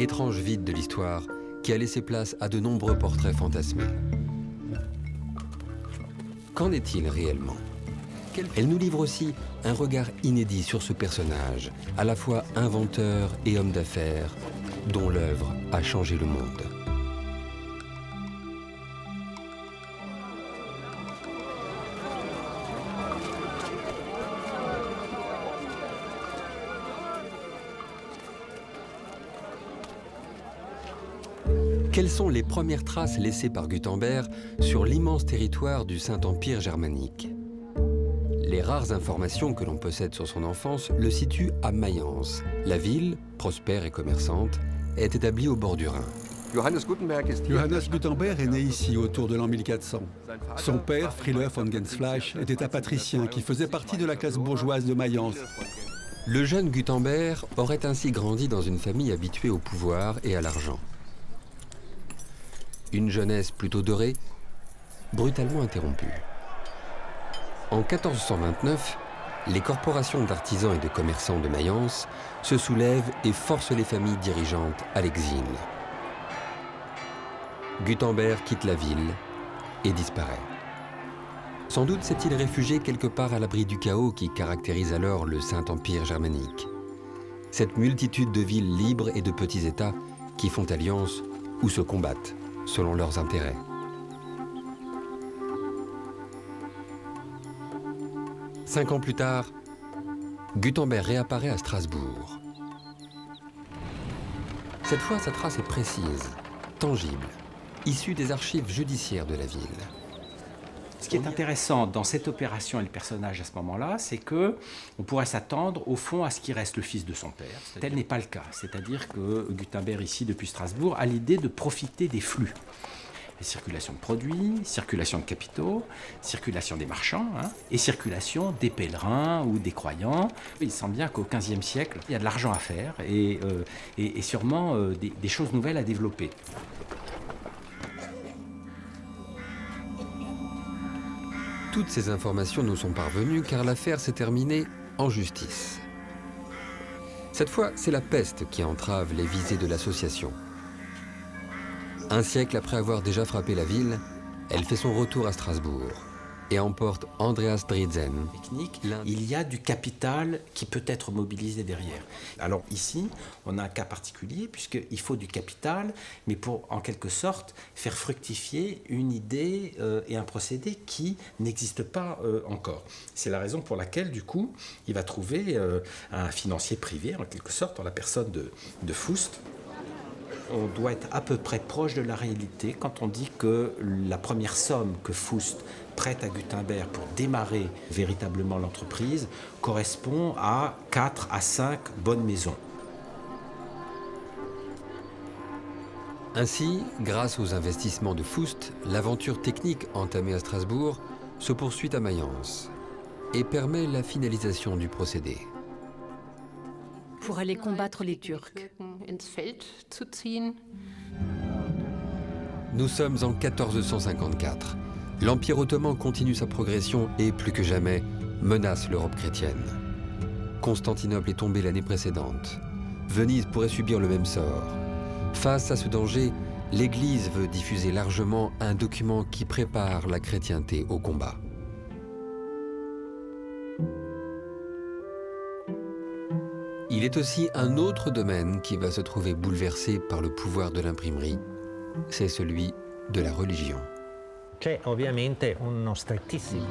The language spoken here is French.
étrange vide de l'histoire qui a laissé place à de nombreux portraits fantasmés. Qu'en est-il réellement? Elle nous livre aussi un regard inédit sur ce personnage, à la fois inventeur et homme d'affaires, dont l'œuvre a changé le monde. Quelles sont les premières traces laissées par Gutenberg sur l'immense territoire du Saint-Empire germanique? Les rares informations que l'on possède sur son enfance le situent à Mayence. La ville, prospère et commerçante, est établie au bord du Rhin. Johannes Gutenberg est né ici autour de l'an 1400. Son père, Friedrich von Gensfleisch, était un patricien qui faisait partie de la classe bourgeoise de Mayence. Le jeune Gutenberg aurait ainsi grandi dans une famille habituée au pouvoir et à l'argent. Une jeunesse plutôt dorée, brutalement interrompue. En 1429, les corporations d'artisans et de commerçants de Mayence se soulèvent et forcent les familles dirigeantes à l'exil. Gutenberg quitte la ville et disparaît. Sans doute s'est-il réfugié quelque part à l'abri du chaos qui caractérise alors le Saint-Empire germanique. Cette multitude de villes libres et de petits États qui font alliance ou se combattent selon leurs intérêts. Cinq ans plus tard, Gutenberg réapparaît à Strasbourg. Cette fois, sa trace est précise, tangible, issue des archives judiciaires de la ville. Ce qui est intéressant dans cette opération et le personnage à ce moment-là, c'est que on pourrait s'attendre au fond à ce qu'il reste le fils de son père. Tel n'est pas le cas. C'est-à-dire que Gutenberg, ici, depuis Strasbourg, a l'idée de profiter des flux. La circulation de produits, circulation de capitaux, circulation des marchands et circulation des pèlerins ou des croyants. Il sent bien qu'au XVe siècle, il y a de l'argent à faire et sûrement des choses nouvelles à développer. Toutes ces informations nous sont parvenues car l'affaire s'est terminée en justice. Cette fois, c'est la peste qui entrave les visées de l'association. Un siècle après avoir déjà frappé la ville, elle fait son retour à Strasbourg et emporte Andreas Driesen. Il y a du capital qui peut être mobilisé derrière. Alors ici, on a un cas particulier puisqu'il faut du capital, mais pour en quelque sorte faire fructifier une idée et un procédé qui n'existe pas encore. C'est la raison pour laquelle, du coup, il va trouver un financier privé, en quelque sorte, en la personne de Faust. On doit être à peu près proche de la réalité quand on dit que la première somme que Faust prête à Gutenberg pour démarrer véritablement l'entreprise correspond à 4 à 5 bonnes maisons. Ainsi, grâce aux investissements de Faust, l'aventure technique entamée à Strasbourg se poursuit à Mayence et permet la finalisation du procédé. Pour aller combattre les Turcs. Nous sommes en 1454. L'Empire ottoman continue sa progression et, plus que jamais, menace l'Europe chrétienne. Constantinople est tombée l'année précédente. Venise pourrait subir le même sort. Face à ce danger, l'Église veut diffuser largement un document qui prépare la chrétienté au combat. Il est aussi un autre domaine qui va se trouver bouleversé par le pouvoir de l'imprimerie. C'est celui de la religion. C'è ovviamente uno strettissimo